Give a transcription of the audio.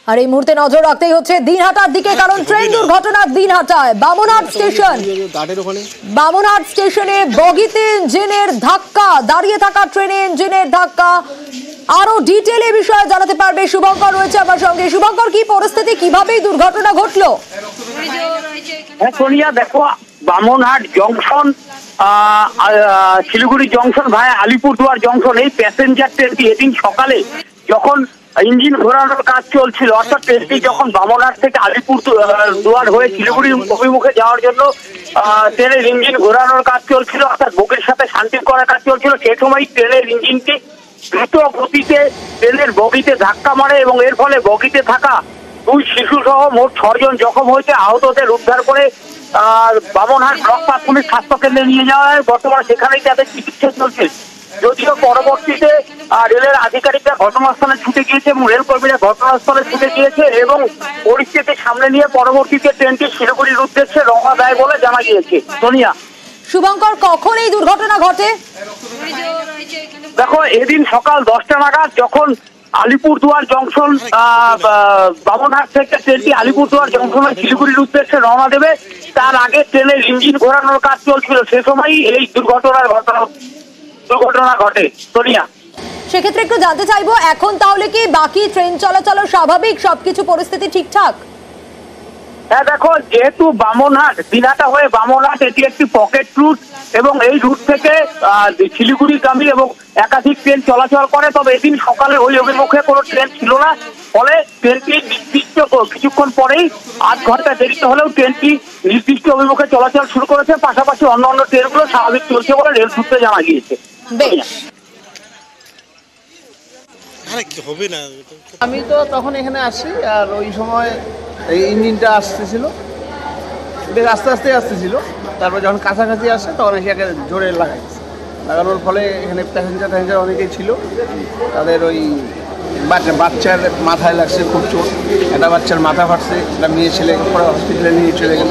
আর এই মুহূর্তে নজর রাখতেই হচ্ছে দিনহাটার দিকে, কারণ ট্রেন দুর্ঘটনা দিনহাটায় বামনহাট স্টেশন। বামনহাট স্টেশনে বগিতে ইঞ্জিনের ধাক্কা, দাঁড়িয়ে থাকা ট্রেনে ইঞ্জিনের ধাক্কা। আরো ডিটেইলে বিষয়ে জানাতে পারবে শুভঙ্কর রয়েছে আমার সঙ্গে। শুভঙ্কর, কি পরিস্থিতি, কিভাবে এই দুর্ঘটনা ঘটলো? সোনিয়া, দেখো, বামনহাট জংশন, শিলিগুড়ি জংশন ভায়া আলিপুরদুয়ার জংশন, এই প্যাসেঞ্জার ট্রেনটি এদিন সকালে যখন ইঞ্জিন ঘোরানোর কাজ চলছিল, অর্থাৎ ট্রেনটি যখন বামনহাট থেকে আলিপুরদুয়ার হয়ে শিলিগুড়ি অভিমুখে যাওয়ার জন্য ট্রেনের ইঞ্জিন ঘোরানোর কাজ চলছিল, অর্থাৎ বুকের সাথে শান্তি করার কাজ চলছিল, সেই সময় ট্রেনের ইঞ্জিনটি দ্রুত গতিতে ট্রেনের বগিতে ধাক্কা মারে এবং এর ফলে বগিতে থাকা 2 শিশু সহ মোট 6 জন জখম হয়েছে। আহতদের উদ্ধার করে বামনহাট ব্লক প্রাথমিক স্বাস্থ্য কেন্দ্রে নিয়ে যাওয়া হয়। বর্তমানে সেখানেই তাদের চিকিৎসা চলছে। যদিও পরবর্তীতে রেলের আধিকারিকরা ঘটনাস্থলে ছুটে গিয়েছে এবং রেল কর্মীরা ঘটনাস্থলে ছুটে গিয়েছে এবং পরিস্থিতি সামনে নিয়ে পরবর্তীতে ট্রেনটি শিলিগুড়ির উদ্দেশ্যে রওনা দেয় বলে জানা গিয়েছে। সোনিয়া। শুভঙ্কর, কখন এই দুর্ঘটনা ঘটে? দেখো, এদিন সকাল 10টা নাগাদ যখন আলিপুরদুয়ার জংশন বামনহাট থেকে ট্রেনটি আলিপুরদুয়ার জংশনে শিলিগুড়ির উদ্দেশ্যে রওনা দেবে, তার আগে ট্রেনের ইঞ্জিন ঘোরানোর কাজ চলছিল, সে সময়ই এই দুর্ঘটনা ঘটে। সোনিয়া, সেক্ষেত্রে একটু জানতে চাইবো, এখন তাহলে কি বাকি ট্রেন চলাচল স্বাভাবিক, সবকিছু পরিস্থিতি ঠিকঠাক? হ্যাঁ, দেখো, যেহেতু বামনহাট দিনহাটা হয়ে বামনহাট এটি একটি পকেট রুট এবং এই রুট থেকে শিলিগুড়িগামী এবং একাধিক ট্রেন চলাচল করে, তবে এদিন সকালে ওই অভিমুখে কোনো ট্রেন ছিল না, ফলে ট্রেনটি নির্দিষ্ট কিছুক্ষণ পরেই 8 ঘন্টা দেরিতে হলেও ট্রেনটি নির্দিষ্ট অভিমুখে চলাচল শুরু করেছে। পাশাপাশি অন্যান্য ট্রেনগুলো স্বাভাবিক চলছে বলে রেল সূত্রে জানা গিয়েছে। আমি তো তখন এখানে আসি, আর ওই সময় এই ইঞ্জিনটা আসতেছিল, বেশ আস্তে আস্তে আসতেছিল। তারপর যখন কাছাকাছি আসে তখন একে জোরে লাগানোর ফলে এখানে প্যাসেঞ্জার অনেকেই ছিল। তাদের ওই বাচ্চার মাথায় লাগছে খুব চোট, একটা বাচ্চার মাথা ফাটছে, একটা মেয়ে ছেলে পরে হসপিটালে নিয়ে চলে গেল।